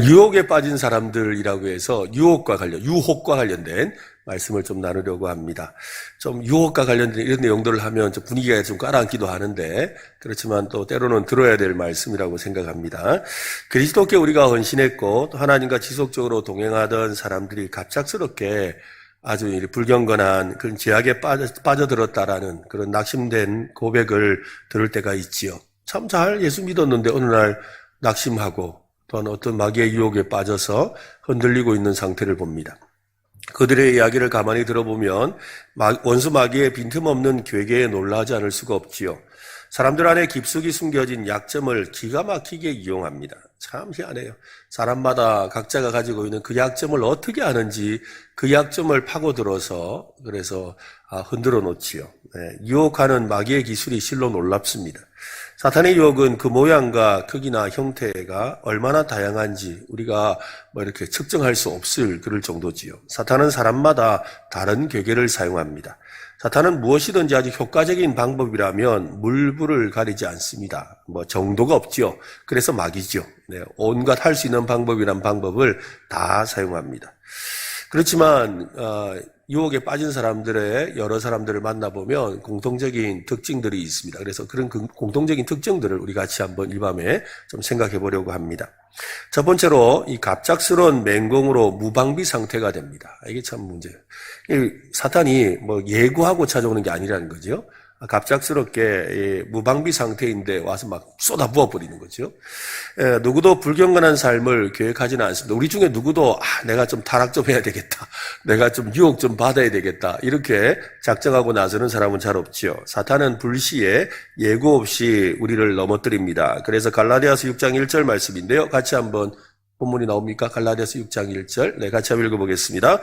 유혹에 빠진 사람들이라고 해서 유혹과 관련된 말씀을 좀 나누려고 합니다. 좀 유혹과 관련된 이런 내용들을 하면 좀 분위기가 좀 깔아앉기도 하는데, 그렇지만 또 때로는 들어야 될 말씀이라고 생각합니다. 그리스도께 우리가 헌신했고 또 하나님과 지속적으로 동행하던 사람들이 갑작스럽게 아주 불경건한 그런 죄악에 빠져들었다라는 그런 낙심된 고백을 들을 때가 있지요. 참 잘 예수 믿었는데 어느 날 낙심하고 또한 어떤 마귀의 유혹에 빠져서 흔들리고 있는 상태를 봅니다. 그들의 이야기를 가만히 들어보면 원수 마귀의 빈틈없는 괴계에 놀라지 않을 수가 없지요. 사람들 안에 깊숙이 숨겨진 약점을 기가 막히게 이용합니다. 참 희한해요. 사람마다 각자가 가지고 있는 그 약점을 어떻게 아는지 그 약점을 파고들어서 그래서 흔들어 놓지요. 유혹하는 마귀의 기술이 실로 놀랍습니다. 사탄의 유혹은 그 모양과 크기나 형태가 얼마나 다양한지 우리가 이렇게 측정할 수 없을 그럴 정도지요. 사탄은 사람마다 다른 괴계를 사용합니다. 사탄은 무엇이든지 아주 효과적인 방법이라면 물불을 가리지 않습니다. 정도가 없지요. 그래서 마귀죠. 온갖 할 수 있는 방법이란 방법을 다 사용합니다. 그렇지만 유혹에 빠진 사람들의 여러 사람들을 만나보면 공통적인 특징들이 있습니다. 그래서 그런 공통적인 특징들을 우리 같이 한번 이 밤에 좀 생각해 보려고 합니다. 첫 번째로 이 갑작스러운 맹공으로 무방비 상태가 됩니다. 이게 참 문제예요. 사탄이 예고하고 찾아오는 게 아니라는 거죠. 갑작스럽게 무방비 상태인데 와서 막 쏟아 부어버리는 거죠. 누구도 불경건한 삶을 계획하지는 않습니다. 우리 중에 누구도 내가 좀 타락 좀 해야 되겠다, 내가 좀 유혹 좀 받아야 되겠다 이렇게 작정하고 나서는 사람은 잘 없지요. 사탄은 불시에 예고 없이 우리를 넘어뜨립니다. 그래서 갈라디아서 6장 1절 말씀인데요, 같이 한번 본문이 나옵니까? 갈라디아서 6장 1절. 같이 한번 읽어보겠습니다.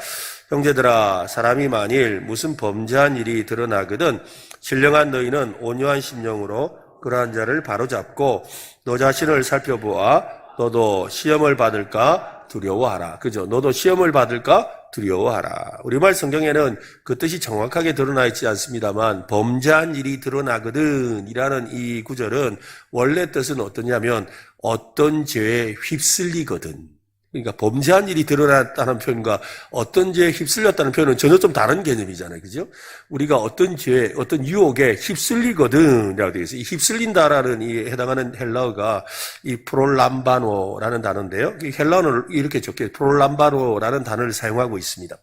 형제들아, 사람이 만일 무슨 범죄한 일이 드러나거든 신령한 너희는 온유한 심령으로 그러한 자를 바로잡고 너 자신을 살펴보아 너도 시험을 받을까 두려워하라. 그죠? 너도 시험을 받을까 두려워하라. 우리말 성경에는 그 뜻이 정확하게 드러나 있지 않습니다만 범죄한 일이 드러나거든 이라는 이 구절은 원래 뜻은 어떠냐면 어떤 죄에 휩쓸리거든. 그러니까 범죄한 일이 드러났다는 표현과 어떤 죄에 휩쓸렸다는 표현은 전혀 좀 다른 개념이잖아요. 그죠? 우리가 어떤 죄에, 어떤 유혹에 휩쓸리거든 이라고 되어 있어요. 이 휩쓸린다라는 이 해당하는 헬라어가 이 프롤람바노라는 단어인데요. 이 헬라어는 이렇게 적게 프롤람바노라는 단어를 사용하고 있습니다.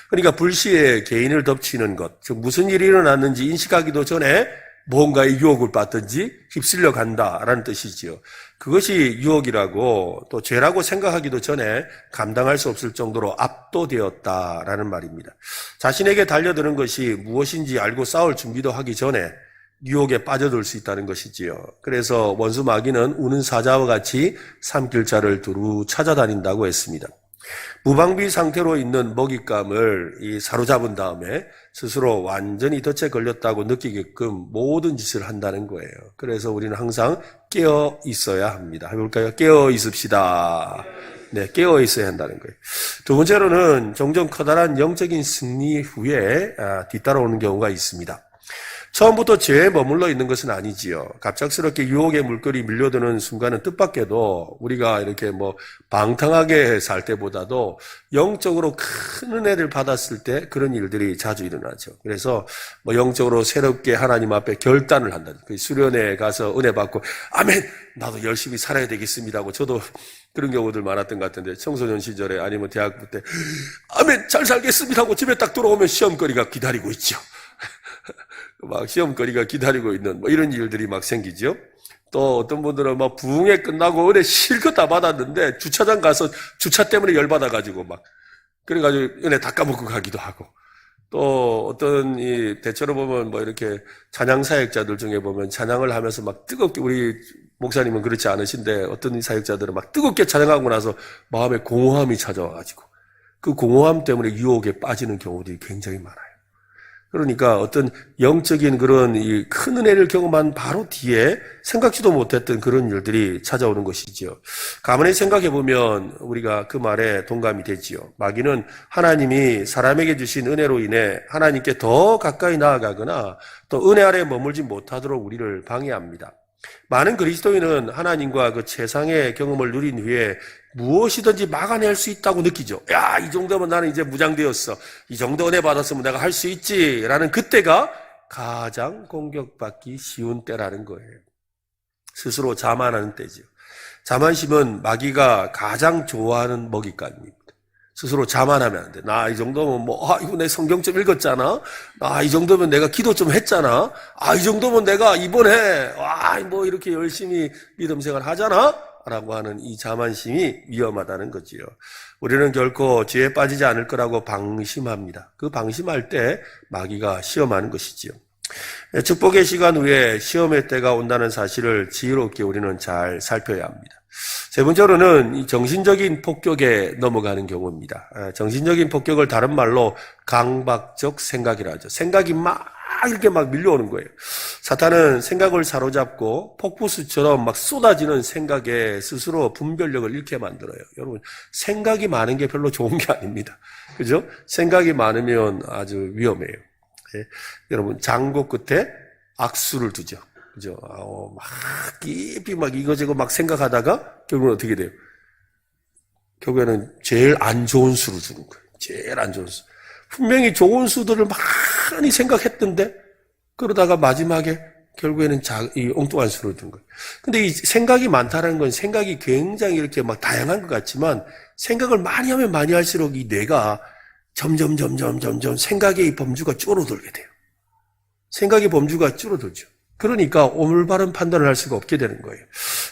그러니까 불시에 개인을 덮치는 것, 즉 무슨 일이 일어났는지 인식하기도 전에 뭔가의 유혹을 받든지 휩쓸려 간다라는 뜻이지요. 그것이 유혹이라고 또 죄라고 생각하기도 전에 감당할 수 없을 정도로 압도되었다라는 말입니다. 자신에게 달려드는 것이 무엇인지 알고 싸울 준비도 하기 전에 유혹에 빠져들 수 있다는 것이지요. 그래서 원수 마귀는 우는 사자와 같이 삼킬 자를 두루 찾아다닌다고 했습니다. 무방비 상태로 있는 먹잇감을 사로잡은 다음에 스스로 완전히 덫에 걸렸다고 느끼게끔 모든 짓을 한다는 거예요. 그래서 우리는 항상 깨어 있어야 합니다. 해볼까요? 깨어 있읍시다. 깨어 있어야 한다는 거예요. 두 번째로는 종종 커다란 영적인 승리 후에 뒤따라오는 경우가 있습니다. 처음부터 죄에 머물러 있는 것은 아니지요. 갑작스럽게 유혹의 물결이 밀려드는 순간은 뜻밖에도 우리가 이렇게 방탕하게 살 때보다도 영적으로 큰 은혜를 받았을 때 그런 일들이 자주 일어나죠. 그래서 영적으로 새롭게 하나님 앞에 결단을 한다. 그 수련회에 가서 은혜 받고 아멘! 나도 열심히 살아야 되겠습니다 하고 저도 그런 경우들 많았던 것 같은데 청소년 시절에 아니면 대학부 때 아멘! 잘 살겠습니다 하고 집에 딱 들어오면 시험거리가 기다리고 있죠. 막 시험거리가 기다리고 있는 이런 일들이 막 생기죠. 또 어떤 분들은 부흥회 끝나고 은혜 실컷 다 받았는데 주차장 가서 주차 때문에 열받아가지고 그래가지고 은혜 다 까먹고 가기도 하고, 또 어떤 대체로 보면 이렇게 찬양 사역자들 중에 보면 찬양을 하면서 뜨겁게, 우리 목사님은 그렇지 않으신데 어떤 사역자들은 뜨겁게 찬양하고 나서 마음에 공허함이 찾아와가지고 그 공허함 때문에 유혹에 빠지는 경우들이 굉장히 많아요. 그러니까 어떤 영적인 그런 이 큰 은혜를 경험한 바로 뒤에 생각지도 못했던 그런 일들이 찾아오는 것이지요. 가만히 생각해보면 우리가 그 말에 동감이 되지요. 마귀는 하나님이 사람에게 주신 은혜로 인해 하나님께 더 가까이 나아가거나 또 은혜 아래 머물지 못하도록 우리를 방해합니다. 많은 그리스도인은 하나님과 그 최상의 경험을 누린 후에 무엇이든지 막아낼 수 있다고 느끼죠. 야, 이 정도면 나는 이제 무장되었어. 이 정도 은혜 받았으면 내가 할 수 있지라는 그때가 가장 공격받기 쉬운 때라는 거예요. 스스로 자만하는 때죠. 자만심은 마귀가 가장 좋아하는 먹잇감입니다. 스스로 자만하면 안 돼. 나 이 정도면 이거 내 성경 좀 읽었잖아. 이 정도면 내가 기도 좀 했잖아. 이 정도면 내가 이번에 이렇게 열심히 믿음 생활 하잖아. 라고 하는 이 자만심이 위험하다는 거지요. 우리는 결코 죄에 빠지지 않을 거라고 방심합니다. 그 방심할 때 마귀가 시험하는 것이지요. 축복의 시간 후에 시험의 때가 온다는 사실을 지혜롭게 우리는 잘 살펴야 합니다. 세 번째로는 이 정신적인 폭격에 넘어가는 경우입니다. 정신적인 폭격을 다른 말로 강박적 생각이라 하죠. 생각이 이렇게 밀려오는 거예요. 사탄은 생각을 사로잡고 폭포수처럼 쏟아지는 생각에 스스로 분별력을 잃게 만들어요. 여러분, 생각이 많은 게 별로 좋은 게 아닙니다. 그죠? 생각이 많으면 아주 위험해요. 여러분, 장고 끝에 악수를 두죠. 그죠? 깊이 이거저거 생각하다가 결국은 어떻게 돼요? 결국에는 제일 안 좋은 수를 두는 거예요. 제일 안 좋은 수. 분명히 좋은 수들을 많이 생각했던데, 그러다가 마지막에 결국에는 이 엉뚱한 수를 둔 거예요. 근데 이 생각이 많다는 건 생각이 굉장히 이렇게 다양한 것 같지만, 생각을 많이 하면 많이 할수록 이 뇌가 점점 생각의 이 범주가 줄어들게 돼요. 생각의 범주가 줄어들죠. 그러니까 오물바른 판단을 할 수가 없게 되는 거예요.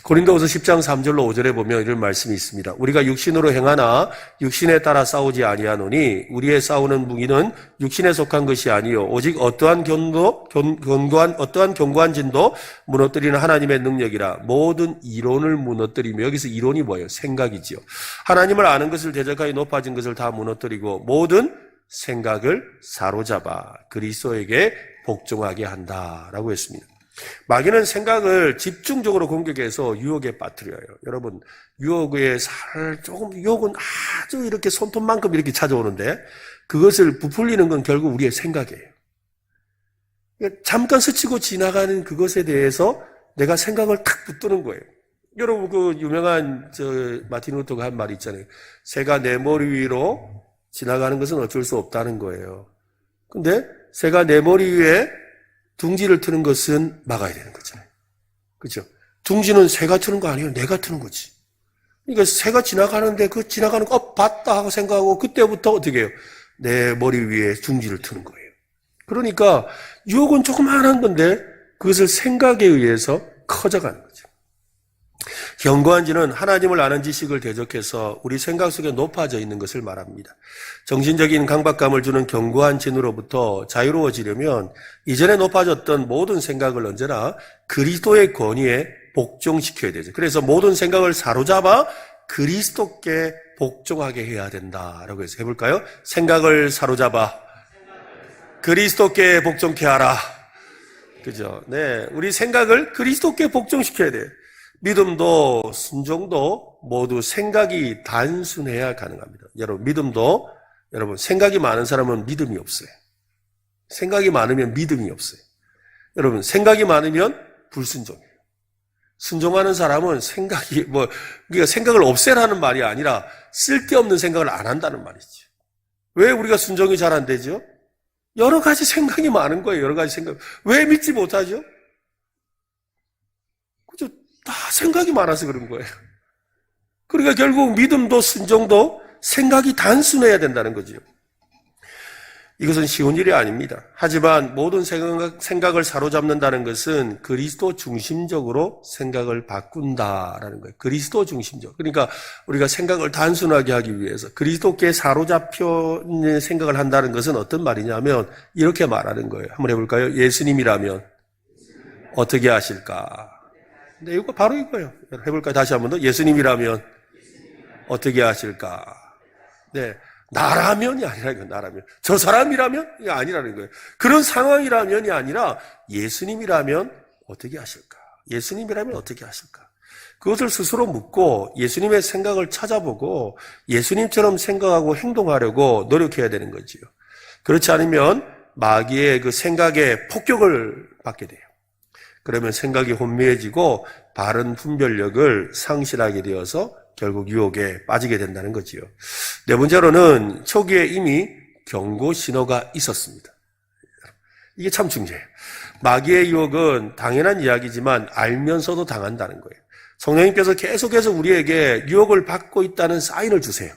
고린도후서 10장 3절로 5절에 보면 이런 말씀이 있습니다. 우리가 육신으로 행하나 육신에 따라 싸우지 아니하노니 우리의 싸우는 무기는 육신에 속한 것이 아니요 오직 어떠한 견고한 진도 무너뜨리는 하나님의 능력이라. 모든 이론을 무너뜨리며, 여기서 이론이 뭐예요? 생각이지요. 하나님을 아는 것을 대적하여 높아진 것을 다 무너뜨리고 모든 생각을 사로잡아 그리스도에게 복종하게 한다라고 했습니다. 마귀는 생각을 집중적으로 공격해서 유혹에 빠뜨려요. 여러분, 유혹은 아주 이렇게 손톱만큼 이렇게 찾아오는데 그것을 부풀리는 건 결국 우리의 생각이에요. 잠깐 스치고 지나가는 그것에 대해서 내가 생각을 탁 붙드는 거예요. 여러분, 그 유명한 마틴 루터가 한 말이 있잖아요. 새가 내 머리 위로 지나가는 것은 어쩔 수 없다는 거예요. 근데 새가 내 머리 위에 둥지를 트는 것은 막아야 되는 거잖아요. 그렇죠? 둥지는 새가 트는 거 아니에요. 내가 트는 거지. 그러니까 새가 지나가는데 그 지나가는 거 봤다 하고 생각하고 그때부터 어떻게 해요? 내 머리 위에 둥지를 트는 거예요. 그러니까 유혹은 조그마한 건데 그것을 생각에 의해서 커져가는 거죠. 견고한 지는 하나님을 아는 지식을 대적해서 우리 생각 속에 높아져 있는 것을 말합니다. 정신적인 강박감을 주는 견고한 진으로부터 자유로워지려면 이전에 높아졌던 모든 생각을 언제나 그리스도의 권위에 복종시켜야 되죠. 그래서 모든 생각을 사로잡아 그리스도께 복종하게 해야 된다라고 해서 해볼까요? 생각을 사로잡아 그리스도께 복종케 하라. 그죠? 네, 우리 생각을 그리스도께 복종시켜야 돼요. 믿음도 순종도 모두 생각이 단순해야 가능합니다. 여러분, 생각이 많은 사람은 믿음이 없어요. 생각이 많으면 믿음이 없어요. 여러분, 생각이 많으면 불순종이에요. 순종하는 사람은 그러니까 생각을 없애라는 말이 아니라 쓸데없는 생각을 안 한다는 말이죠. 왜 우리가 순종이 잘 안 되죠? 여러 가지 생각이 많은 거예요. 여러 가지 생각. 왜 믿지 못하죠? 다 생각이 많아서 그런 거예요. 그러니까 결국 믿음도 순종도 생각이 단순해야 된다는 거죠. 이것은 쉬운 일이 아닙니다. 하지만 모든 생각을 사로잡는다는 것은 그리스도 중심적으로 생각을 바꾼다라는 거예요. 그리스도 중심적. 그러니까 우리가 생각을 단순하게 하기 위해서 그리스도께 사로잡혀 있는 생각을 한다는 것은 어떤 말이냐면 이렇게 말하는 거예요. 한번 해볼까요? 예수님이라면 어떻게 하실까? 네, 이거 바로 이거예요. 해볼까요? 다시 한 번 더. 예수님이라면 어떻게 하실까? 네. 나라면이 아니라 이거 나라면. 저 사람이라면? 이게 아니라는 거예요. 그런 상황이라면이 아니라 예수님이라면 어떻게 하실까? 예수님이라면 어떻게 하실까? 그것을 스스로 묻고 예수님의 생각을 찾아보고 예수님처럼 생각하고 행동하려고 노력해야 되는 거지요. 그렇지 않으면 마귀의 그 생각에 폭격을 받게 돼요. 그러면 생각이 혼미해지고 바른 분별력을 상실하게 되어서 결국 유혹에 빠지게 된다는 거지요. 네 번째로는 초기에 이미 경고 신호가 있었습니다. 이게 참 중요해요. 마귀의 유혹은 당연한 이야기지만 알면서도 당한다는 거예요. 성령님께서 계속해서 우리에게 유혹을 받고 있다는 사인을 주세요.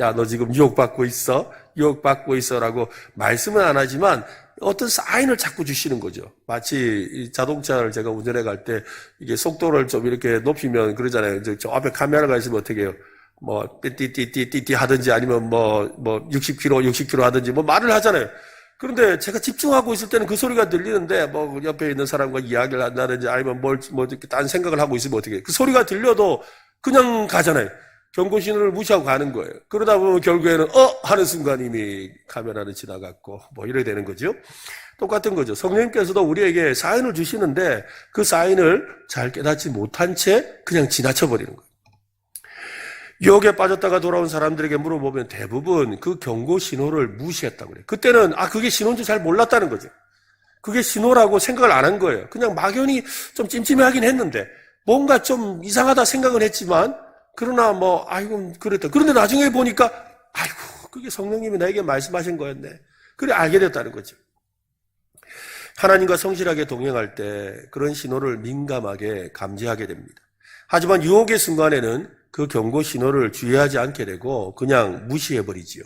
야, 너 지금 유혹받고 있어? 유혹받고 있어라고 말씀은 안 하지만 어떤 사인을 자꾸 주시는 거죠. 마치 이 자동차를 제가 운전해 갈 때 이게 속도를 좀 이렇게 높이면 그러잖아요. 저 앞에 카메라가 있으면 어떻게 해요? 뭐 띠띠띠띠띠 하든지 아니면 뭐 60km 하든지 뭐 말을 하잖아요. 그런데 제가 집중하고 있을 때는 그 소리가 들리는데 뭐 옆에 있는 사람과 이야기를 한다든지 아니면 뭐 이렇게 딴 생각을 하고 있으면 어떻게 해요? 그 소리가 들려도 그냥 가잖아요. 경고 신호를 무시하고 가는 거예요. 그러다 보면 결국에는 하는 순간 이미 카메라는 지나갔고 뭐 이래야 되는 거죠. 똑같은 거죠. 성령님께서도 우리에게 사인을 주시는데 그 사인을 잘 깨닫지 못한 채 그냥 지나쳐 버리는 거예요. 유혹에 빠졌다가 돌아온 사람들에게 물어보면 대부분 그 경고 신호를 무시했다고 그래요. 그때는 그게 신호인지 잘 몰랐다는 거죠. 그게 신호라고 생각을 안 한 거예요. 그냥 막연히 좀 찜찜하긴 했는데 뭔가 좀 이상하다 생각은 했지만 그러나 아이고 그랬다. 그런데 나중에 보니까 아이고 그게 성령님이 나에게 말씀하신 거였네. 그래 알게 됐다는 거죠. 하나님과 성실하게 동행할 때 그런 신호를 민감하게 감지하게 됩니다. 하지만 유혹의 순간에는 그 경고 신호를 주의하지 않게 되고 그냥 무시해버리지요.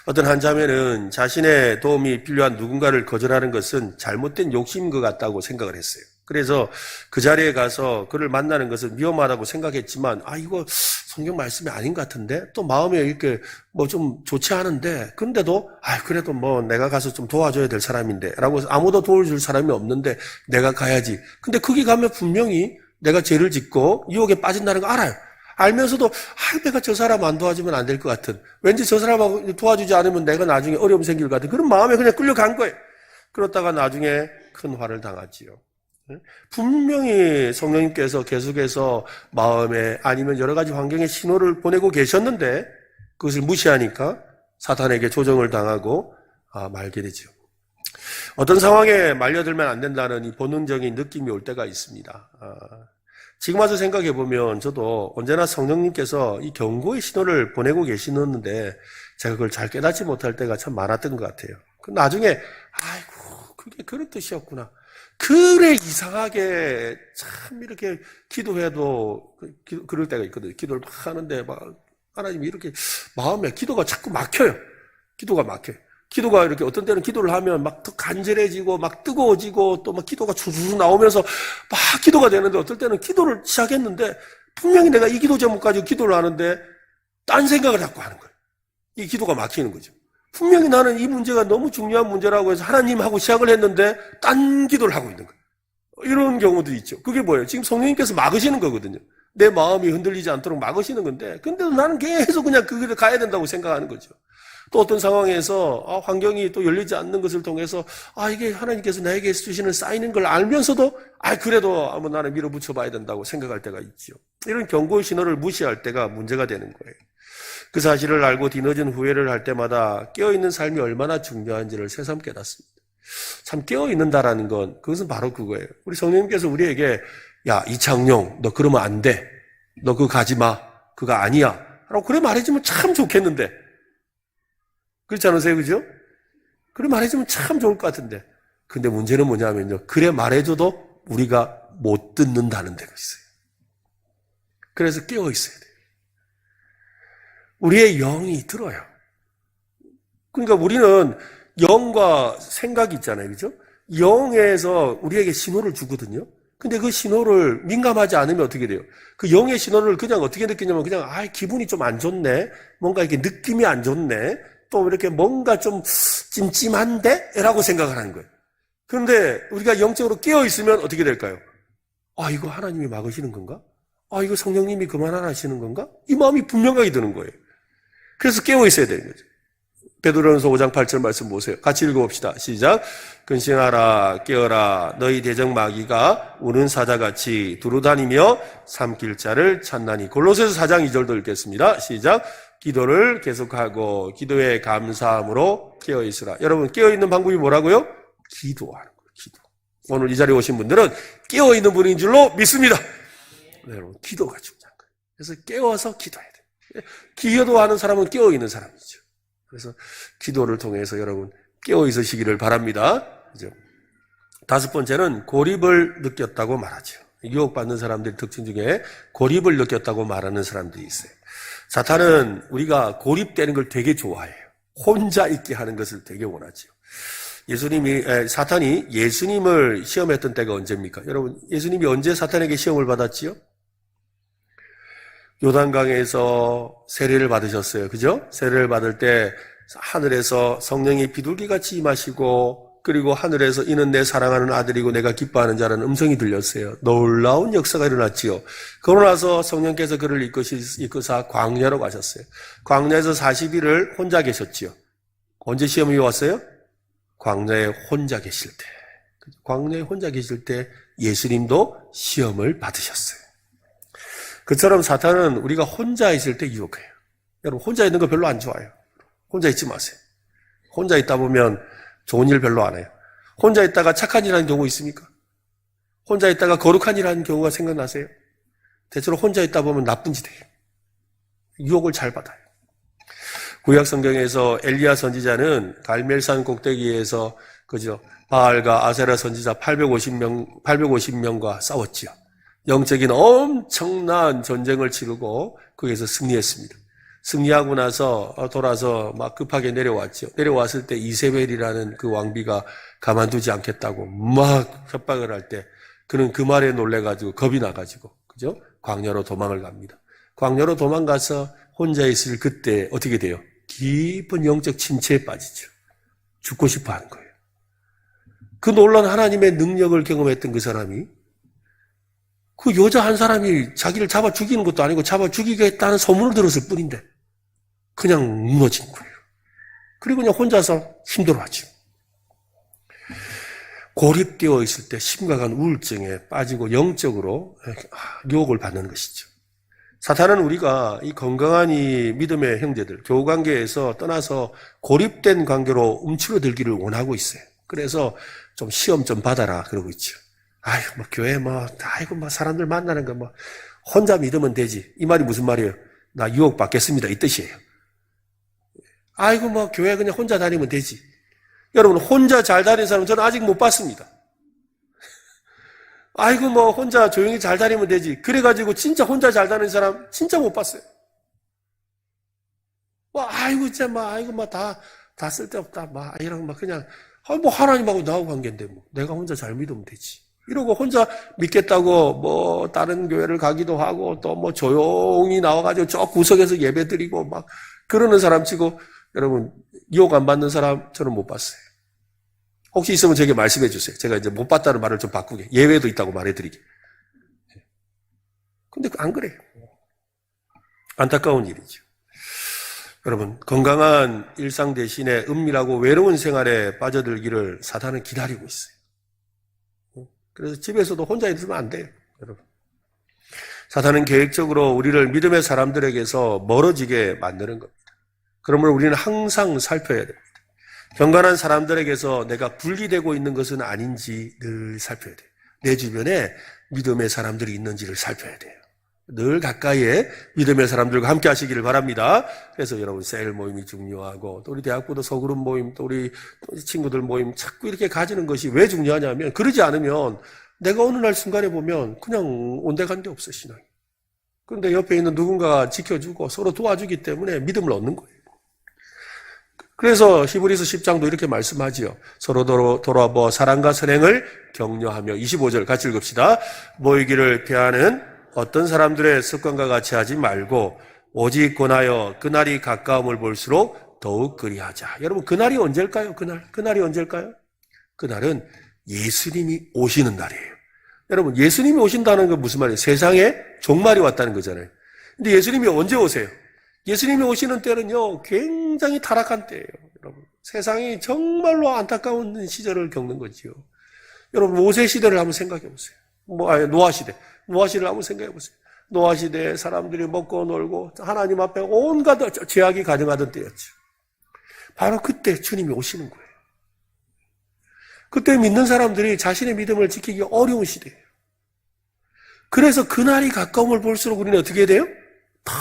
어떤 한 자매는 자신의 도움이 필요한 누군가를 거절하는 것은 잘못된 욕심인 것 같다고 생각을 했어요. 그래서 그 자리에 가서 그를 만나는 것은 위험하다고 생각했지만 이거 성경 말씀이 아닌 것 같은데 또 마음에 이렇게 좀 좋지 않은데 그런데도 그래도 내가 가서 좀 도와줘야 될 사람인데 라고 해서 아무도 도와줄 사람이 없는데 내가 가야지. 근데 거기 가면 분명히 내가 죄를 짓고 유혹에 빠진다는 거 알아요. 알면서도 내가 저 사람 안 도와주면 안 될 것 같은, 왠지 저 사람하고 도와주지 않으면 내가 나중에 어려움 생길 것 같은 그런 마음에 그냥 끌려간 거예요. 그렇다가 나중에 큰 화를 당하지요. 분명히 성령님께서 계속해서 마음에 아니면 여러 가지 환경에 신호를 보내고 계셨는데 그것을 무시하니까 사탄에게 조정을 당하고 말게 되죠. 어떤 상황에 말려들면 안 된다는 이 본능적인 느낌이 올 때가 있습니다. 지금 와서 생각해 보면 저도 언제나 성령님께서 이 경고의 신호를 보내고 계시는데 제가 그걸 잘 깨닫지 못할 때가 참 많았던 것 같아요. 나중에 아이고 그게 그런 뜻이었구나. 그래 이상하게 참 이렇게 기도해도 그럴 때가 있거든요. 기도를 막 하는데 하나님이 이렇게 마음에 기도가 자꾸 막혀요. 기도가 막혀요. 기도가 이렇게 어떤 때는 기도를 하면 막 더 간절해지고 막 뜨거워지고 또 막 기도가 주르르 나오면서 막 기도가 되는데 어떨 때는 기도를 시작했는데 분명히 내가 이 기도 제목 가지고 기도를 하는데 딴 생각을 자꾸 하는 거예요. 이 기도가 막히는 거죠. 분명히 나는 이 문제가 너무 중요한 문제라고 해서 하나님하고 시작을 했는데 딴 기도를 하고 있는 거예요. 이런 경우도 있죠. 그게 뭐예요? 지금 성령님께서 막으시는 거거든요. 내 마음이 흔들리지 않도록 막으시는 건데 근데도 나는 계속 그냥 그 길을 가야 된다고 생각하는 거죠. 또 어떤 상황에서 환경이 또 열리지 않는 것을 통해서 이게 하나님께서 나에게 주시는 사인인 걸 알면서도 그래도 한번 나는 밀어붙여 봐야 된다고 생각할 때가 있죠. 이런 경고의 신호를 무시할 때가 문제가 되는 거예요. 그 사실을 알고 뒤늦은 후회를 할 때마다 깨어있는 삶이 얼마나 중요한지를 새삼 깨닫습니다. 참 깨어있는다라는 건 그것은 바로 그거예요. 우리 성령님께서 우리에게 야 이창용 너 그러면 안 돼. 너 그거 가지 마. 그거 아니야. 라고 그래 말해주면 참 좋겠는데 그렇지 않으세요? 그죠? 그래 말해주면 참 좋을 것 같은데 근데 문제는 뭐냐면요. 그래 말해줘도 우리가 못 듣는다는 데가 있어요. 그래서 깨어 있어야 돼요. 우리의 영이 들어요. 그러니까 우리는 영과 생각이 있잖아요. 그죠? 영에서 우리에게 신호를 주거든요. 근데 그 신호를 민감하지 않으면 어떻게 돼요? 그 영의 신호를 그냥 어떻게 느끼냐면 그냥 기분이 좀 안 좋네. 뭔가 이렇게 느낌이 안 좋네. 또 이렇게 뭔가 좀 찜찜한데? 라고 생각을 하는 거예요. 그런데 우리가 영적으로 깨어 있으면 어떻게 될까요? 이거 하나님이 막으시는 건가? 이거 성령님이 그만하시는 건가? 이 마음이 분명하게 드는 거예요. 그래서 깨어 있어야 되는 거죠. 베드로전서 5장 8절 말씀 보세요. 같이 읽어봅시다. 시작. 근신하라 깨어라 너희 대적 마귀가 우는 사자같이 두루다니며 삼킬 자를 찾나니. 골로새서 4장 2절도 읽겠습니다. 시작. 기도를 계속하고 기도에 감사함으로 깨어 있으라. 여러분 깨어 있는 방법이 뭐라고요? 기도하는 거예요. 기도. 오늘 이 자리에 오신 분들은 깨어 있는 분인 줄로 믿습니다. 여러분 기도가 중요한 거예요. 그래서 깨워서 기도해야 돼요. 기도하는 사람은 깨어 있는 사람이죠. 그래서 기도를 통해서 여러분 깨어 있으시기를 바랍니다. 그죠? 다섯 번째는 고립을 느꼈다고 말하죠. 유혹받는 사람들의 특징 중에 고립을 느꼈다고 말하는 사람들이 있어요. 사탄은 우리가 고립되는 걸 되게 좋아해요. 혼자 있게 하는 것을 되게 원하죠. 사탄이 예수님을 시험했던 때가 언제입니까? 여러분, 예수님이 언제 사탄에게 시험을 받았지요? 요단강에서 세례를 받으셨어요. 그죠? 세례를 받을 때 하늘에서 성령이 비둘기같이 임하시고, 그리고 하늘에서 이는 내 사랑하는 아들이고 내가 기뻐하는 자라는 음성이 들렸어요. 놀라운 역사가 일어났지요. 그러고 나서 성령께서 그를 이끄사 광야로 가셨어요. 광야에서 40일을 혼자 계셨지요. 언제 시험이 왔어요? 광야에 혼자 계실 때. 광야에 혼자 계실 때 예수님도 시험을 받으셨어요. 그처럼 사탄은 우리가 혼자 있을 때 유혹해요. 여러분, 혼자 있는 거 별로 안 좋아요. 혼자 있지 마세요. 혼자 있다 보면 좋은 일 별로 안 해요. 혼자 있다가 착한 일 하는 경우 있습니까? 혼자 있다가 거룩한 일 하는 경우가 생각나세요? 대체로 혼자 있다 보면 나쁜 짓 해요. 유혹을 잘 받아요. 구약 성경에서 엘리야 선지자는 갈멜산 꼭대기에서 그죠? 바알과 아세라 선지자 850명과 싸웠지요. 영적인 엄청난 전쟁을 치르고 거기에서 승리했습니다. 승리하고 나서 돌아서 막 급하게 내려왔죠. 내려왔을 때 이세벨이라는 그 왕비가 가만두지 않겠다고 막 협박을 할 때 그는 그 말에 놀래가지고 겁이 나가지고 그죠? 광야로 도망을 갑니다. 광야로 도망가서 혼자 있을 그때 어떻게 돼요? 깊은 영적 침체에 빠지죠. 죽고 싶어 하는 거예요. 그 놀라운 하나님의 능력을 경험했던 그 사람이 그 여자 한 사람이 자기를 잡아 죽이는 것도 아니고 잡아 죽이겠다는 소문을 들었을 뿐인데 그냥 무너진 거예요. 그리고 그냥 혼자서 힘들어하죠. 고립되어 있을 때 심각한 우울증에 빠지고 영적으로 유혹을 받는 것이죠. 사탄은 우리가 이 건강한 이 믿음의 형제들, 교우관계에서 떠나서 고립된 관계로 움츠러들기를 원하고 있어요. 그래서 좀 시험 좀 받아라 그러고 있죠. 아이고, 교회 사람들 만나는 거 혼자 믿으면 되지. 이 말이 무슨 말이에요? 나 유혹 받겠습니다. 이 뜻이에요. 아이고, 교회 그냥 혼자 다니면 되지. 여러분, 혼자 잘 다니는 사람 저는 아직 못 봤습니다. 아이고, 혼자 조용히 잘 다니면 되지. 그래가지고 진짜 혼자 잘 다니는 사람 진짜 못 봤어요. 아이고, 진짜 다 쓸데없다. 이런 그냥, 하나님하고 나하고 관계인데 내가 혼자 잘 믿으면 되지. 이러고 혼자 믿겠다고 다른 교회를 가기도 하고 또 조용히 나와가지고 저 구석에서 예배 드리고 그러는 사람 치고 여러분 유혹 안 받는 사람 저는 못 봤어요. 혹시 있으면 제게 말씀해 주세요. 제가 이제 못 봤다는 말을 좀 바꾸게. 예외도 있다고 말해드리게. 근데 안 그래요. 안타까운 일이죠. 여러분 건강한 일상 대신에 은밀하고 외로운 생활에 빠져들기를 사탄은 기다리고 있어요. 그래서 집에서도 혼자 있으면 안 돼요, 여러분. 사탄은 계획적으로 우리를 믿음의 사람들에게서 멀어지게 만드는 겁니다. 그러므로 우리는 항상 살펴야 됩니다. 경건한 사람들에게서 내가 분리되고 있는 것은 아닌지 늘 살펴야 돼요. 내 주변에 믿음의 사람들이 있는지를 살펴야 돼요. 늘 가까이에 믿음의 사람들과 함께 하시기를 바랍니다. 그래서 여러분 셀 모임이 중요하고 또 우리 대학부도 소그룹 모임 또 우리 친구들 모임 자꾸 이렇게 가지는 것이 왜 중요하냐면 그러지 않으면 내가 어느 날 순간에 보면 그냥 온데간데 없어 신앙이. 그런데 옆에 있는 누군가가 지켜주고 서로 도와주기 때문에 믿음을 얻는 거예요. 그래서 히브리서 10장도 이렇게 말씀하지요. 서로 돌아보아 사랑과 선행을 격려하며 25절 같이 읽읍시다. 모이기를 피하는 어떤 사람들의 습관과 같이 하지 말고 오직 권하여 그날이 가까움을 볼수록 더욱 그리하자. 여러분 그날이 언제일까요? 그날이 언제일까요? 그날은 예수님이 오시는 날이에요. 여러분 예수님이 오신다는 건 무슨 말이에요? 세상에 종말이 왔다는 거잖아요. 근데 예수님이 언제 오세요? 예수님이 오시는 때는요 굉장히 타락한 때예요. 여러분 세상이 정말로 안타까운 시절을 겪는 거지요. 여러분 모세 시대를 한번 생각해 보세요. 노아 시대를 한번 생각해 보세요. 노아 시대에 사람들이 먹고 놀고 하나님 앞에 온갖 죄악이 가능하던 때였죠. 바로 그때 주님이 오시는 거예요. 그때 믿는 사람들이 자신의 믿음을 지키기 어려운 시대예요. 그래서 그날이 가까움을 볼수록 우리는 어떻게 해야 돼요? 다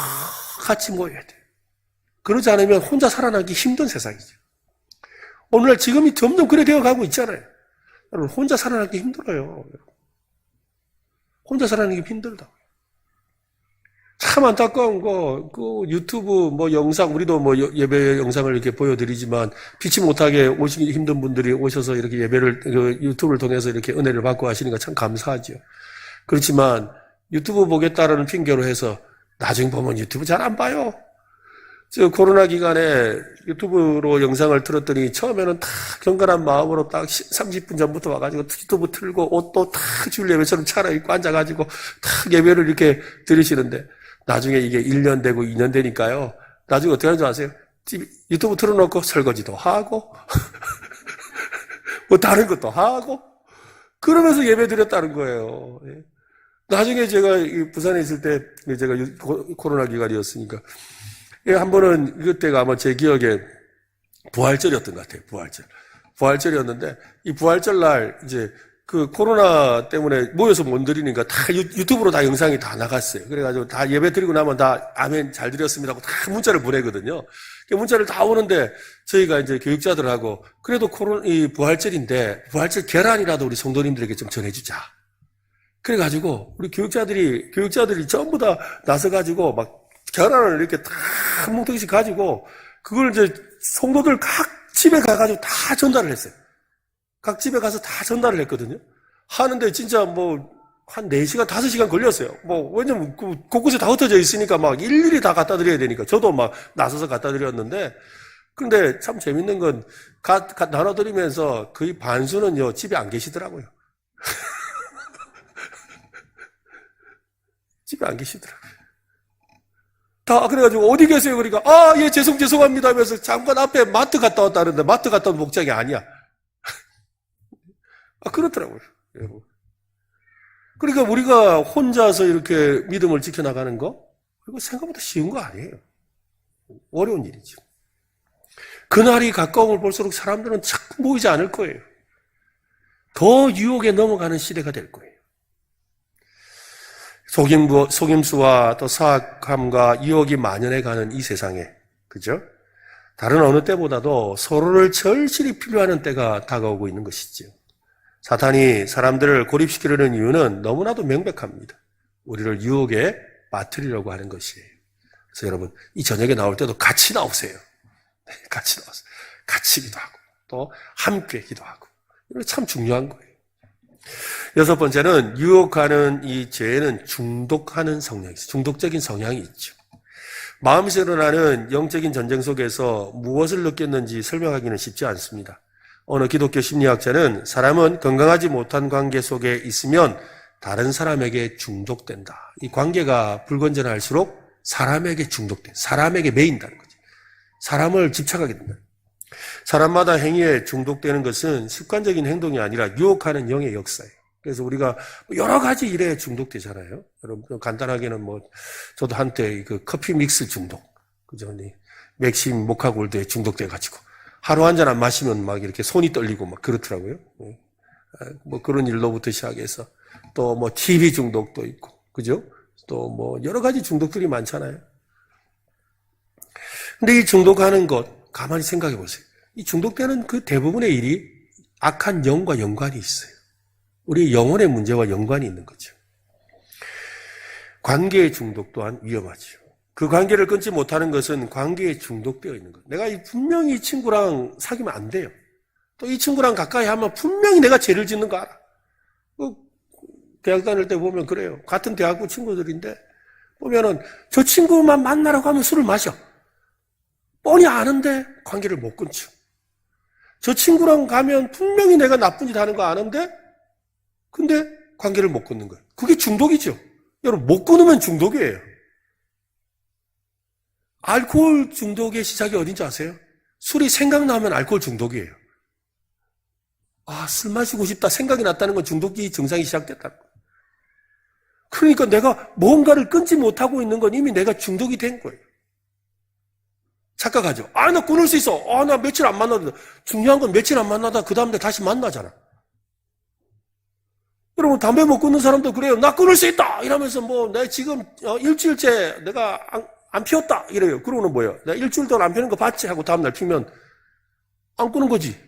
같이 모여야 돼요. 그러지 않으면 혼자 살아나기 힘든 세상이죠. 오늘날 지금이 점점 그래 되어 가고 있잖아요. 여러분, 혼자 살아나기 힘들어요. 혼자 살아나기 힘들다. 참 안타까운 거, 그 유튜브 뭐 영상, 우리도 뭐 예배 영상을 이렇게 보여드리지만, 피치 못하게 오시기 힘든 분들이 오셔서 이렇게 예배를, 그 유튜브를 통해서 이렇게 은혜를 받고 하시니까 참 감사하죠. 그렇지만, 유튜브 보겠다라는 핑계로 해서, 나중에 보면 유튜브 잘 안 봐요. 저 코로나 기간에 유튜브로 영상을 틀었더니 처음에는 다 경건한 마음으로 딱 30분 전부터 와가지고 유튜브 틀고 옷도 다 주일 예배처럼 차려입고 앉아가지고 다 예배를 이렇게 들으시는데 나중에 이게 1년 되고 2년 되니까요. 나중에 어떻게 하는 줄 아세요? 유튜브 틀어놓고 설거지도 하고 뭐 다른 것도 하고 그러면서 예배 드렸다는 거예요. 나중에 제가 부산에 있을 때 제가 코로나 기간이었으니까 한 번은 그때가 아마 제 기억에 부활절이었던 것 같아요. 부활절이었는데 이 부활절 날 이제 그 코로나 때문에 모여서 못 드리니까 다 유튜브로 다 영상이 다 나갔어요. 그래가지고 다 예배 드리고 나면 다 아멘 잘 드렸습니다 하고 다 문자를 보내거든요. 문자를 다 오는데 저희가 이제 교육자들하고 그래도 이 부활절인데 부활절 계란이라도 우리 성도님들에게 좀 전해주자. 그래가지고 우리 교육자들이 전부 다 나서가지고 막 계란을 이렇게 다 한 뭉텅이씩 가지고 그걸 이제 성도들 각 집에 가가지고 다 전달을 했어요. 각 집에 가서 다 전달을 했거든요. 하는데 진짜 뭐 한 4시간, 5시간 걸렸어요. 뭐 왜냐면 곳곳에 다 흩어져 있으니까 막 일일이 다 갖다 드려야 되니까 저도 막 나서서 갖다 드렸는데 근데 참 재밌는 건 나눠드리면서 거의 반수는요 집에 안 계시더라고요. 집에 안 계시더라고요. 다 그래가지고 어디 계세요? 그러니까 예 죄송합니다 하면서 잠깐 앞에 마트 갔다 왔다는데 마트 갔다 온 목적이 아니야. 그렇더라고요. 그러니까 우리가 혼자서 이렇게 믿음을 지켜나가는 거 이거 생각보다 쉬운 거 아니에요. 어려운 일이죠. 그날이 가까움을 볼수록 사람들은 자꾸 모이지 않을 거예요. 더 유혹에 넘어가는 시대가 될 거예요. 속임수와 또 사악함과 유혹이 만연해가는 이 세상에, 그죠? 다른 어느 때보다도 서로를 절실히 필요하는 때가 다가오고 있는 것이죠. 사탄이 사람들을 고립시키려는 이유는 너무나도 명백합니다. 우리를 유혹에 빠뜨리려고 하는 것이에요. 그래서 여러분, 이 저녁에 나올 때도 같이 나오세요. 같이 나오세요. 같이 기도하고, 또 함께 기도하고. 이거 참 중요한 거예요. 6번째는 유혹하는 이 죄에는 중독하는 성향이 있어요. 중독적인 성향이 있죠. 마음에서 일어나는 영적인 전쟁 속에서 무엇을 느꼈는지 설명하기는 쉽지 않습니다. 어느 기독교 심리학자는 사람은 건강하지 못한 관계 속에 있으면 다른 사람에게 중독된다. 이 관계가 불건전할수록 사람에게 중독돼. 사람에게 매인다는 거지. 사람을 집착하게 된다. 사람마다 행위에 중독되는 것은 습관적인 행동이 아니라 유혹하는 영의 역사예요. 그래서 우리가 여러 가지 일에 중독되잖아요. 여러분, 간단하게는 저도 한때 그 커피 믹스 중독, 그죠? 맥심 모카골드에 중독돼가지고, 하루 한 잔 안 마시면 막 이렇게 손이 떨리고 막 그렇더라고요. 그런 일로부터 시작해서, 또 TV 중독도 있고, 그죠? 또 여러 가지 중독들이 많잖아요. 근데 이 중독하는 것, 가만히 생각해 보세요. 이 중독되는 그 대부분의 일이 악한 영과 연관이 있어요. 우리 영혼의 문제와 연관이 있는 거죠. 관계의 중독 또한 위험하죠. 그 관계를 끊지 못하는 것은 관계에 중독되어 있는 거예요. 내가 분명히 이 친구랑 사귀면 안 돼요. 또 이 친구랑 가까이 하면 분명히 내가 죄를 짓는 거 알아. 대학 다닐 때 보면 그래요. 같은 대학부 친구들인데 보면은 저 친구만 만나라고 하면 술을 마셔. 뻔히 아는데 관계를 못 끊죠. 저 친구랑 가면 분명히 내가 나쁜 짓 하는 거 아는데 근데 관계를 못 끊는 거예요. 그게 중독이죠. 여러분, 못 끊으면 중독이에요. 알코올 중독의 시작이 어딘지 아세요? 술이 생각나면 알코올 중독이에요. 술 마시고 싶다 생각이 났다는 건 중독기 증상이 시작됐다. 그러니까 내가 뭔가를 끊지 못하고 있는 건 이미 내가 중독이 된 거예요. 착각하죠. 나 끊을 수 있어. 나 며칠 안 만나다. 중요한 건 며칠 안 만나다 그 다음에 다시 만나잖아. 여러분, 담배 못 끊는 사람도 그래요. 나 끊을 수 있다! 이러면서 내 지금 일주일째 내가 안 피웠다! 이래요. 그러고는 뭐예요? 내가 일주일 동안 안 피우는 거 봤지? 하고 다음날 피면 안 끊는 거지.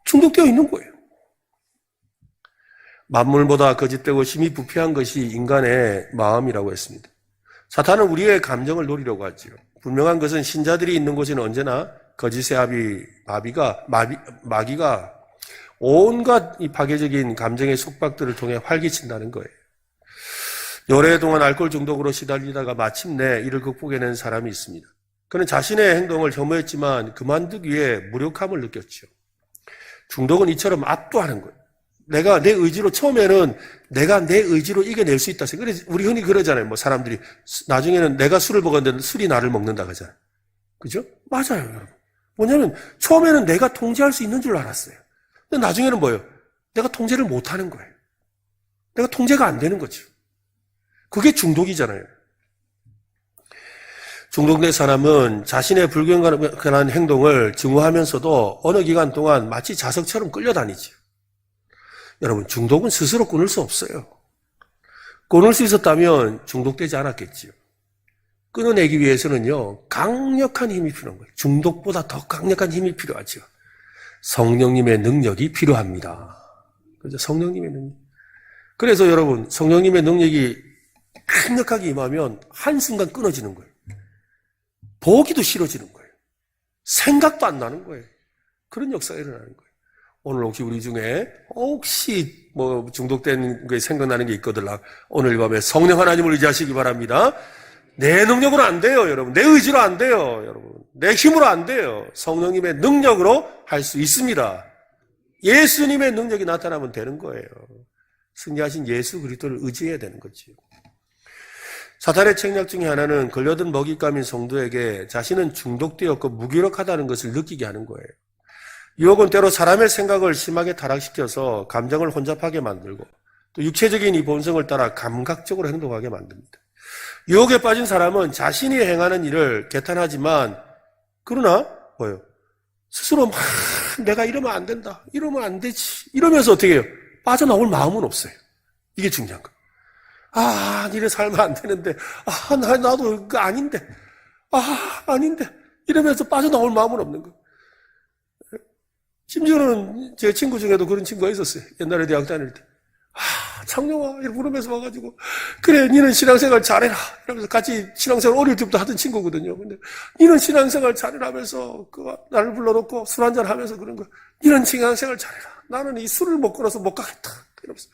중독되어 있는 거예요. 만물보다 거짓되고 심히 부패한 것이 인간의 마음이라고 했습니다. 사탄은 우리의 감정을 노리려고 하지요. 분명한 것은 신자들이 있는 곳에는 언제나 거짓의 마귀가 온갖 이 파괴적인 감정의 속박들을 통해 활기친다는 거예요. 여러 해 동안 알코올 중독으로 시달리다가 마침내 이를 극복해낸 사람이 있습니다. 그는 자신의 행동을 혐오했지만 그만두기 위해 무력함을 느꼈죠. 중독은 이처럼 압도하는 거예요. 내가 내 의지로, 처음에는 내가 내 의지로 이겨낼 수 있다. 그래서 우리 흔히 그러잖아요. 사람들이 나중에는 내가 술을 먹었는데 술이 나를 먹는다 그러잖아요. 그죠? 맞아요, 여러분. 뭐냐면 처음에는 내가 통제할 수 있는 줄 알았어요. 근데 나중에는 뭐예요? 내가 통제를 못 하는 거예요. 내가 통제가 안 되는 거죠. 그게 중독이잖아요. 중독된 사람은 자신의 불경건한 행동을 증오하면서도 어느 기간 동안 마치 자석처럼 끌려다니죠. 여러분, 중독은 스스로 끊을 수 없어요. 끊을 수 있었다면 중독되지 않았겠지요. 끊어내기 위해서는요, 강력한 힘이 필요한 거예요. 중독보다 더 강력한 힘이 필요하죠. 성령님의 능력이 필요합니다. 그죠? 성령님의 능력. 그래서 여러분, 성령님의 능력이 강력하게 임하면 한순간 끊어지는 거예요. 보기도 싫어지는 거예요. 생각도 안 나는 거예요. 그런 역사가 일어나는 거예요. 오늘 혹시 우리 중에 혹시 중독된 게 생각나는 게 있거든요. 오늘 밤에 성령 하나님을 의지하시기 바랍니다. 내 능력으로 안 돼요, 여러분. 내 의지로 안 돼요, 여러분. 내 힘으로 안 돼요. 성령님의 능력으로 할 수 있습니다. 예수님의 능력이 나타나면 되는 거예요. 승리하신 예수 그리스도를 의지해야 되는 거지. 사탄의 책략 중에 하나는 걸려든 먹잇감인 성도에게 자신은 중독되었고 무기력하다는 것을 느끼게 하는 거예요. 유혹은 때로 사람의 생각을 심하게 타락시켜서 감정을 혼잡하게 만들고 또 육체적인 이 본성을 따라 감각적으로 행동하게 만듭니다. 유혹에 빠진 사람은 자신이 행하는 일을 개탄하지만 그러나 뭐예요? 스스로 막 내가 이러면 안 된다. 이러면 안 되지. 이러면서 어떻게 해요? 빠져나올 마음은 없어요. 이게 중요한 거예요. 니네 살면 안 되는데, 나도 그거 아닌데, 아닌데, 이러면서 빠져나올 마음은 없는 거예요. 심지어는 제 친구 중에도 그런 친구가 있었어요. 옛날에 대학 다닐 때. 창룡아, 이렇게 부르면서 와가지고, 그래, 니는 신앙생활 잘해라. 이러면서 같이 신앙생활 어릴 때부터 하던 친구거든요. 근데, 니는 신앙생활 잘해라 하면서, 나를 불러놓고 술 한잔 하면서 그런 거. 니는 신앙생활 잘해라. 나는 이 술을 못 끊어서 못 가겠다. 이러면서.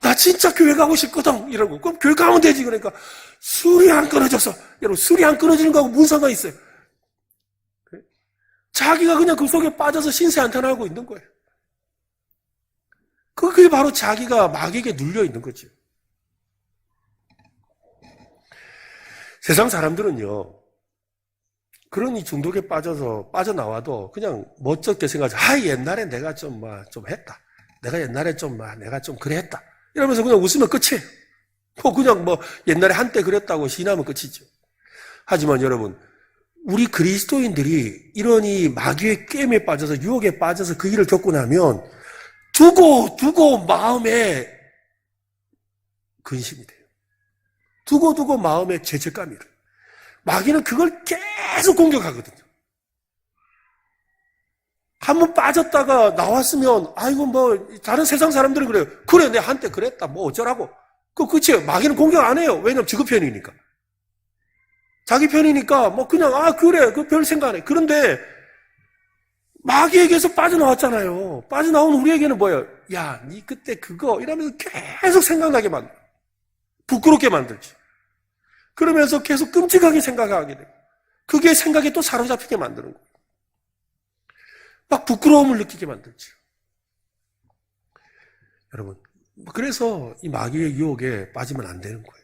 나 진짜 교회 가고 싶거든. 이러고. 그럼 교회 가면 되지. 그러니까, 술이 안 끊어져서. 여러분, 술이 안 끊어지는 거하고 무슨 상관이 있어요? 자기가 그냥 그 속에 빠져서 신세한탄하고 있는 거예요. 그게 바로 자기가 마귀에게 눌려 있는 거죠. 세상 사람들은요, 그런 이 중독에 빠져나와도 그냥 멋쩍게 생각하죠. 옛날에 내가 좀 했다. 내가 옛날에 내가 좀 그래 했다. 이러면서 그냥 웃으면 끝이에요. 그냥 옛날에 한때 그랬다고 시인하면 끝이죠. 하지만 여러분, 우리 그리스도인들이 이런 이 마귀의 게임에 빠져서 유혹에 빠져서 그 일을 겪고 나면 두고 마음에 근심이 돼요. 두고 마음에 죄책감이 들어요. 마귀는 그걸 계속 공격하거든요. 한번 빠졌다가 나왔으면 다른 세상 사람들은 그래요. 그래, 내가 한때 그랬다. 어쩌라고. 그치요. 마귀는 공격 안 해요. 왜냐면 지그 편이니까. 자기 편이니까 그냥 그래. 별 생각 안 해. 그런데 마귀에게서 빠져나왔잖아요. 빠져나온 우리에게는 뭐예요? 야, 니 그때 그거 이러면서 계속 생각나게 만들어. 부끄럽게 만들지. 그러면서 계속 끔찍하게 생각하게 돼요. 그게 생각에 또 사로잡히게 만드는 거예요. 막 부끄러움을 느끼게 만들죠. 여러분, 그래서 이 마귀의 유혹에 빠지면 안 되는 거예요.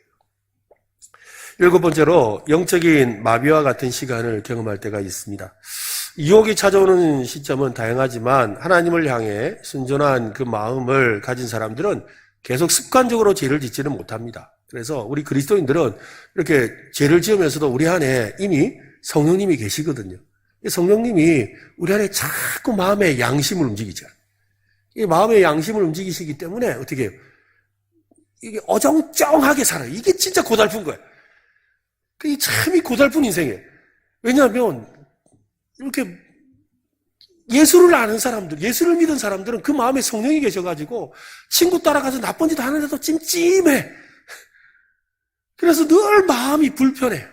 7번째로 영적인 마비와 같은 시간을 경험할 때가 있습니다. 유혹이 찾아오는 시점은 다양하지만 하나님을 향해 순전한 그 마음을 가진 사람들은 계속 습관적으로 죄를 짓지는 못합니다. 그래서 우리 그리스도인들은 이렇게 죄를 지으면서도 우리 안에 이미 성령님이 계시거든요. 성령님이 우리 안에 자꾸 마음의 양심을 움직이죠. 이 마음의 양심을 움직이시기 때문에 어떻게 해요? 이게 어정쩡하게 살아요. 이게 진짜 고달픈 거예요. 그게 참이 고달픈 인생이에요. 왜냐하면 이렇게 예수를 아는 사람들, 예수를 믿은 사람들은 그 마음에 성령이 계셔가지고 친구 따라가서 나쁜 짓 하는데도 찜찜해. 그래서 늘 마음이 불편해요.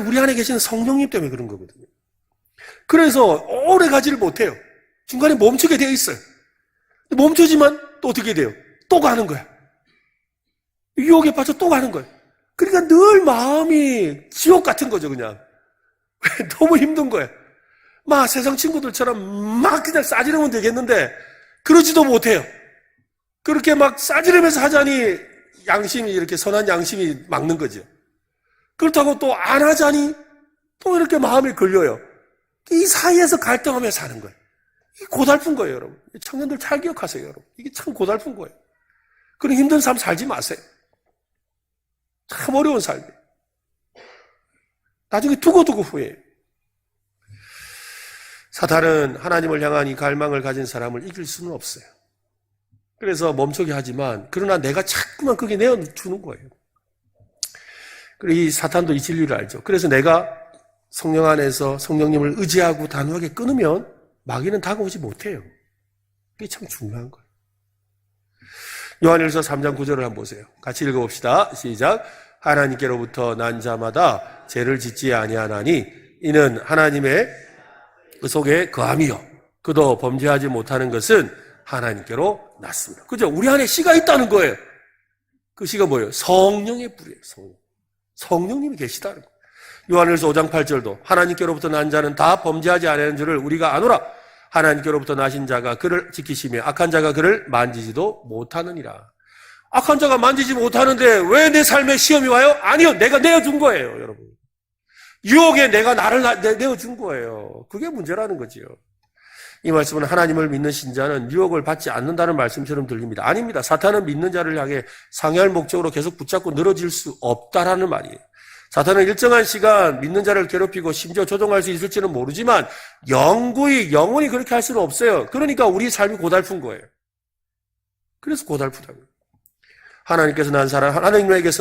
우리 안에 계시는 성령님 때문에 그런 거거든요. 그래서 오래 가지를 못해요. 중간에 멈추게 되어 있어요. 멈추지만 또 어떻게 돼요? 또 가는 거야. 유혹에 빠져 또 가는 거예요. 그러니까 늘 마음이 지옥 같은 거죠, 그냥. 너무 힘든 거예요. 막 세상 친구들처럼 막 그냥 싸지르면 되겠는데 그러지도 못해요. 그렇게 막 싸지르면서 하자니 양심이 이렇게 선한 양심이 막는 거죠. 그렇다고 또 안 하자니 또 이렇게 마음이 걸려요. 이 사이에서 갈등하며 사는 거예요. 이게 고달픈 거예요, 여러분. 청년들 잘 기억하세요, 여러분. 이게 참 고달픈 거예요. 그런 힘든 삶 살지 마세요. 참 어려운 삶이에요. 나중에 두고두고 후회해요. 사탄은 하나님을 향한 이 갈망을 가진 사람을 이길 수는 없어요. 그래서 멈추게 하지만 그러나 내가 자꾸만 그게 내어주는 거예요. 그리고 이 사탄도 이 진리를 알죠. 그래서 내가 성령 안에서 성령님을 의지하고 단호하게 끊으면 마귀는 다가오지 못해요. 이게 참 중요한 거예요. 요한일서 3장 9절을 한번 보세요. 같이 읽어봅시다. 시작. 하나님께로부터 난 자마다 죄를 짓지 아니하나니 이는 하나님의 속에 거함이요 그도 범죄하지 못하는 것은 하나님께로 났습니다. 그죠? 우리 안에 씨가 있다는 거예요. 그 씨가 뭐예요? 성령의 뿌리예요. 성령님이 계시다는 거예요. 요한일서 5장 8절도 하나님께로부터 난 자는 다 범죄하지 않는 줄을 우리가 아노라. 하나님께로부터 나신 자가 그를 지키시며 악한 자가 그를 만지지도 못하느니라. 악한 자가 만지지 못하는데 왜 내 삶에 시험이 와요? 아니요, 내가 내어준 거예요, 여러분. 유혹에 내가 나를 내어준 거예요. 그게 문제라는 거지요. 이 말씀은 하나님을 믿는 신자는 유혹을 받지 않는다는 말씀처럼 들립니다. 아닙니다. 사탄은 믿는 자를 향해 상해할 목적으로 계속 붙잡고 늘어질 수 없다라는 말이에요. 사탄은 일정한 시간 믿는 자를 괴롭히고 심지어 조종할 수 있을지는 모르지만 영원히 그렇게 할 수는 없어요. 그러니까 우리 삶이 고달픈 거예요. 그래서 고달프다고요. 하나님에게서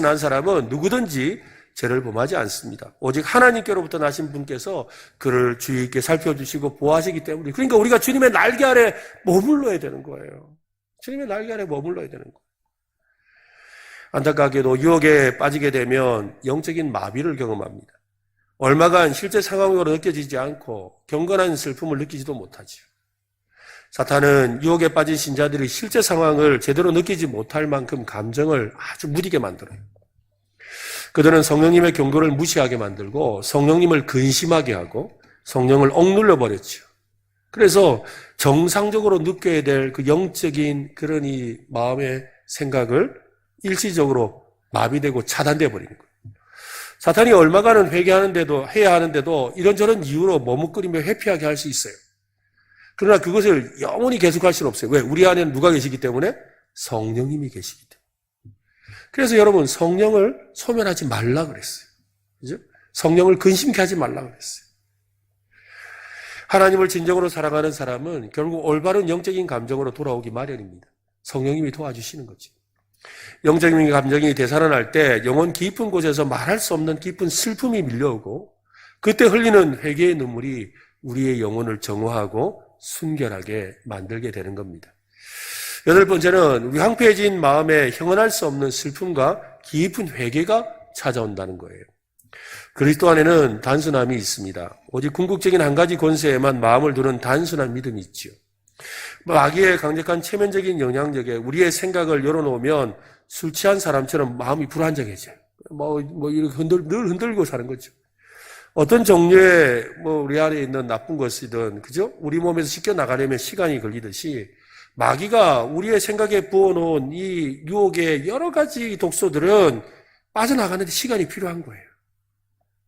난 사람은 누구든지 죄를 범하지 않습니다. 오직 하나님께로부터 나신 분께서 그를 주의 있게 살펴주시고 보호하시기 때문에 그러니까 우리가 주님의 날개 아래 머물러야 되는 거예요. 주님의 날개 아래 머물러야 되는 거예요. 안타깝게도 유혹에 빠지게 되면 영적인 마비를 경험합니다. 얼마간 실제 상황으로 느껴지지 않고 경건한 슬픔을 느끼지도 못하죠. 사탄은 유혹에 빠진 신자들이 실제 상황을 제대로 느끼지 못할 만큼 감정을 아주 무디게 만들어요. 그들은 성령님의 경고를 무시하게 만들고 성령님을 근심하게 하고 성령을 억눌러 버렸죠. 그래서 정상적으로 느껴야 될 그 영적인 그런 이 마음의 생각을 일시적으로 마비되고 차단돼 버리는 거예요. 사탄이 얼마간은 회개하는데도 해야 하는데도 이런저런 이유로 머뭇거리며 회피하게 할 수 있어요. 그러나 그것을 영원히 계속할 수는 없어요. 왜? 우리 안에는 누가 계시기 때문에? 성령님이 계시기 때문에. 그래서 여러분 성령을 소멸하지 말라 그랬어요. 그죠? 성령을 근심케 하지 말라 그랬어요. 하나님을 진정으로 사랑하는 사람은 결국 올바른 영적인 감정으로 돌아오기 마련입니다. 성령님이 도와주시는 거죠. 영적인 감정이 되살아날 때 영혼 깊은 곳에서 말할 수 없는 깊은 슬픔이 밀려오고 그때 흘리는 회개의 눈물이 우리의 영혼을 정화하고 순결하게 만들게 되는 겁니다. 8번째는 황폐해진 마음에 형언할 수 없는 슬픔과 깊은 회개가 찾아온다는 거예요. 그리스도 안에는 단순함이 있습니다. 오직 궁극적인 한 가지 권세에만 마음을 두는 단순한 믿음이 있죠. 마귀의 강력한 체면적인 영향력에 우리의 생각을 열어놓으면 술 취한 사람처럼 마음이 불안정해져요. 이렇게 늘 흔들고 사는 거죠. 어떤 종류의 우리 안에 있는 나쁜 것이든, 그죠? 우리 몸에서 씻겨 나가려면 시간이 걸리듯이 마귀가 우리의 생각에 부어놓은 이 유혹의 여러 가지 독소들은 빠져나가는데 시간이 필요한 거예요.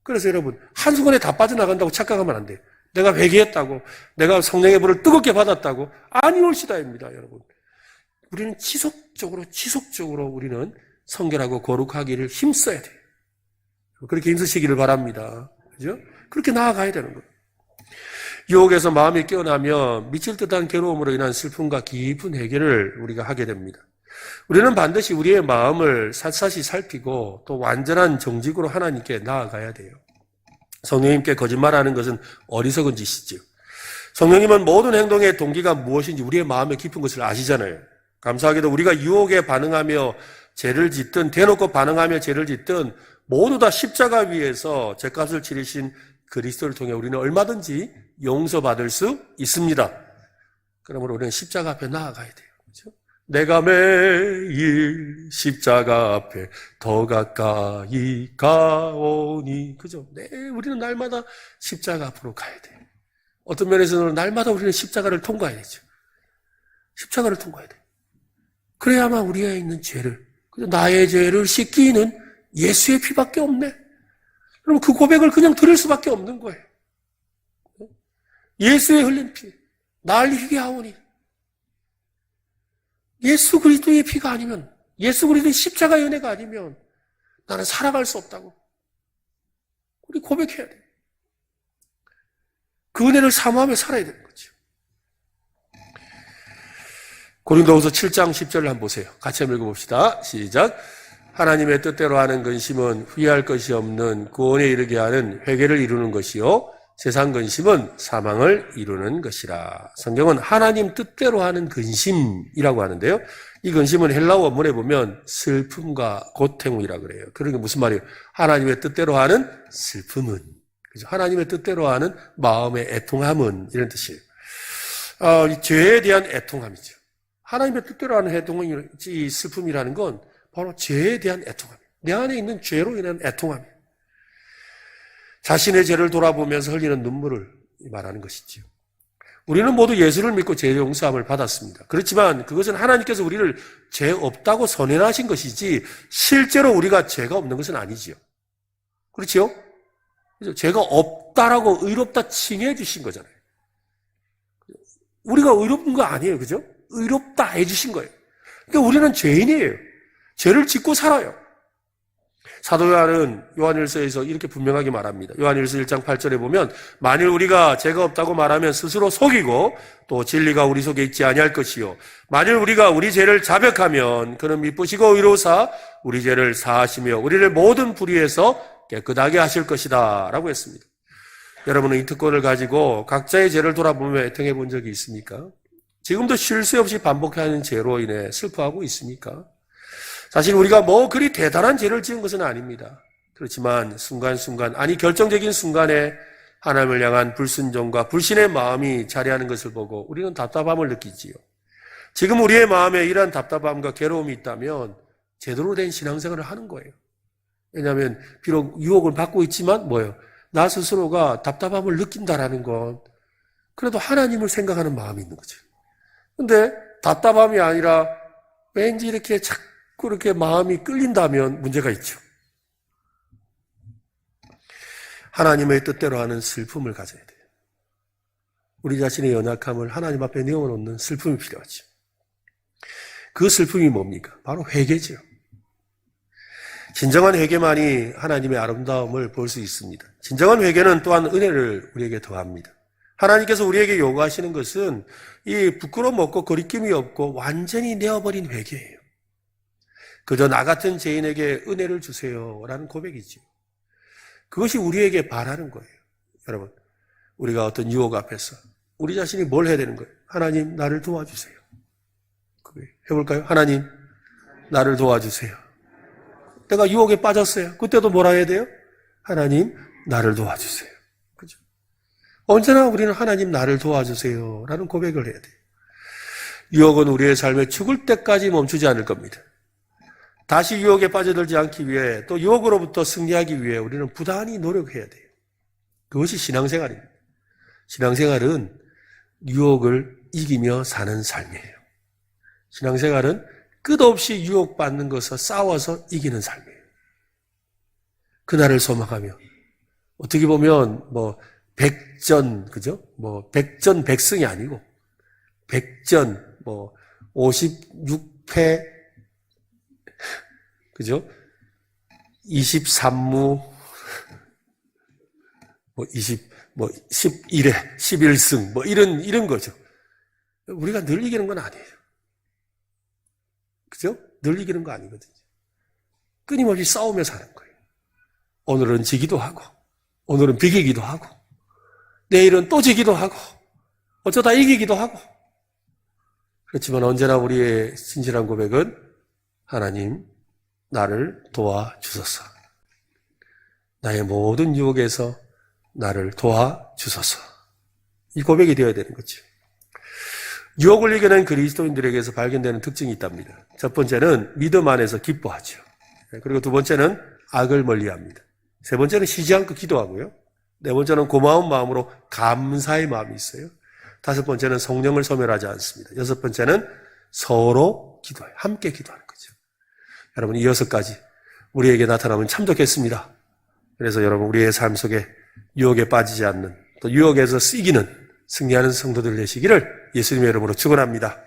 그래서 여러분, 한순간에 다 빠져나간다고 착각하면 안 돼요. 내가 회개했다고, 내가 성령의 불을 뜨겁게 받았다고, 아니올시다입니다, 여러분. 우리는 지속적으로 우리는 성결하고 거룩하기를 힘써야 돼요. 그렇게 힘쓰시기를 바랍니다. 그죠? 그렇게 나아가야 되는 거예요. 유혹에서 마음이 깨어나면 미칠 듯한 괴로움으로 인한 슬픔과 깊은 회개를 우리가 하게 됩니다. 우리는 반드시 우리의 마음을 샅샅이 살피고 또 완전한 정직으로 하나님께 나아가야 돼요. 성령님께 거짓말하는 것은 어리석은 짓이지요. 성령님은 모든 행동의 동기가 무엇인지 우리의 마음의 깊은 것을 아시잖아요. 감사하게도 우리가 유혹에 반응하며 죄를 짓든 대놓고 반응하며 죄를 짓든 모두 다 십자가 위에서 죄값을 치르신 그리스도를 통해 우리는 얼마든지 용서받을 수 있습니다. 그러므로 우리는 십자가 앞에 나아가야 돼요. 그렇죠? 내가 매일 십자가 앞에 더 가까이 가오니. 그죠? 네, 우리는 날마다 십자가 앞으로 가야 돼요. 어떤 면에서는 날마다 우리는 십자가를 통과해야 되죠. 십자가를 통과해야 돼요. 그래야만 우리가 있는 죄를, 나의 죄를 씻기는 예수의 피밖에 없네. 그럼 그 고백을 그냥 들을 수밖에 없는 거예요. 예수의 흘린 피, 날 희게 하오니. 예수 그리스도의 피가 아니면, 예수 그리스도의 십자가의 은혜가 아니면 나는 살아갈 수 없다고. 우리 고백해야 돼요. 그 은혜를 사모하며 살아야 되는 거죠. 고린도후서 7장 10절을 한번 보세요. 같이 한번 읽어봅시다. 시작. 하나님의 뜻대로 하는 근심은 후회할 것이 없는 구원에 이르게 하는 회개를 이루는 것이요 세상 근심은 사망을 이루는 것이라. 성경은 하나님 뜻대로 하는 근심이라고 하는데요. 이 근심은 헬라어 원문에 보면 슬픔과 고통이라고 그래요. 그러니까 무슨 말이에요? 하나님의 뜻대로 하는 슬픔은, 그죠? 하나님의 뜻대로 하는 마음의 애통함은, 이런 뜻이에요. 죄에 대한 애통함이죠. 하나님의 뜻대로 하는 애통함이, 이 슬픔이라는 건 바로 죄에 대한 애통함이에요. 내 안에 있는 죄로 인한 애통함이에요. 자신의 죄를 돌아보면서 흘리는 눈물을 말하는 것이지요. 우리는 모두 예수를 믿고 죄 용서함을 받았습니다. 그렇지만 그것은 하나님께서 우리를 죄 없다고 선언하신 것이지 실제로 우리가 죄가 없는 것은 아니지요. 그렇지요? 죄가 없다라고 의롭다 칭해 주신 거잖아요. 우리가 의롭은 거 아니에요. 그죠? 의롭다 해 주신 거예요. 그러니까 우리는 죄인이에요. 죄를 짓고 살아요. 사도 요한은 요한일서에서 이렇게 분명하게 말합니다. 요한일서 1장 8절에 보면 만일 우리가 죄가 없다고 말하면 스스로 속이고 또 진리가 우리 속에 있지 아니할 것이요 만일 우리가 우리 죄를 자백하면 그는 미쁘시고 의로우사 우리 죄를 사하시며 우리를 모든 불의에서 깨끗하게 하실 것이다 라고 했습니다. 여러분은 이 특권을 가지고 각자의 죄를 돌아보며 애통해 본 적이 있습니까? 지금도 쉴 새 없이 반복하는 죄로 인해 슬퍼하고 있습니까? 사실 우리가 뭐 그리 대단한 죄를 지은 것은 아닙니다. 그렇지만 순간순간, 아니 결정적인 순간에 하나님을 향한 불순종과 불신의 마음이 자리하는 것을 보고 우리는 답답함을 느끼지요. 지금 우리의 마음에 이러한 답답함과 괴로움이 있다면 제대로 된 신앙생활을 하는 거예요. 왜냐하면 비록 유혹을 받고 있지만 뭐예요? 나 스스로가 답답함을 느낀다라는 건 그래도 하나님을 생각하는 마음이 있는 거죠. 근데 답답함이 아니라 왠지 이렇게 자꾸 이렇게 마음이 끌린다면 문제가 있죠. 하나님의 뜻대로 하는 슬픔을 가져야 돼요. 우리 자신의 연약함을 하나님 앞에 내어놓는 슬픔이 필요하죠. 그 슬픔이 뭡니까? 바로 회개죠. 진정한 회개만이 하나님의 아름다움을 볼 수 있습니다. 진정한 회개는 또한 은혜를 우리에게 더합니다. 하나님께서 우리에게 요구하시는 것은 이 부끄러움 없고 거리낌이 없고 완전히 내어버린 회개예요. 그저 나 같은 죄인에게 은혜를 주세요라는 고백이죠. 그것이 우리에게 바라는 거예요. 여러분, 우리가 어떤 유혹 앞에서 우리 자신이 뭘 해야 되는 거예요? 하나님, 나를 도와주세요. 해볼까요? 하나님, 나를 도와주세요. 내가 유혹에 빠졌어요. 그때도 뭐라 해야 돼요? 하나님, 나를 도와주세요. 그죠? 언제나 우리는 하나님, 나를 도와주세요 라는 고백을 해야 돼요. 유혹은 우리의 삶에 죽을 때까지 멈추지 않을 겁니다. 다시 유혹에 빠져들지 않기 위해 또 유혹으로부터 승리하기 위해 우리는 부단히 노력해야 돼요. 그것이 신앙생활입니다. 신앙생활은 유혹을 이기며 사는 삶이에요. 신앙생활은 끝없이 유혹받는 것을 싸워서 이기는 삶이에요. 그날을 소망하며 어떻게 보면 백전, 그죠? 백전백승이 아니고 백전 56패, 그죠? 23무 11회, 11승, 이런 거죠. 우리가 늘 이기는 건 아니에요. 그죠? 늘 이기는 거 아니거든요. 끊임없이 싸우며 사는 거예요. 오늘은 지기도 하고, 오늘은 비기기도 하고, 내일은 또 지기도 하고, 어쩌다 이기기도 하고. 그렇지만 언제나 우리의 진실한 고백은 하나님, 나를 도와주소서. 나의 모든 유혹에서 나를 도와주소서. 이 고백이 되어야 되는 거죠. 유혹을 이겨낸 그리스도인들에게서 발견되는 특징이 있답니다. 첫 번째는 믿음 안에서 기뻐하죠. 그리고 두 번째는 악을 멀리합니다. 세 번째는 쉬지 않고 기도하고요. 네 번째는 고마운 마음으로 감사의 마음이 있어요. 다섯 번째는 성령을 소멸하지 않습니다. 여섯 번째는 서로 기도해요. 함께 기도하는 거죠. 여러분, 이 6가지 우리에게 나타나면 참 좋겠습니다. 그래서 여러분, 우리의 삶 속에 유혹에 빠지지 않는, 또 유혹에서 이기는 승리하는 성도들 되시기를 예수님의 이름으로 축원합니다.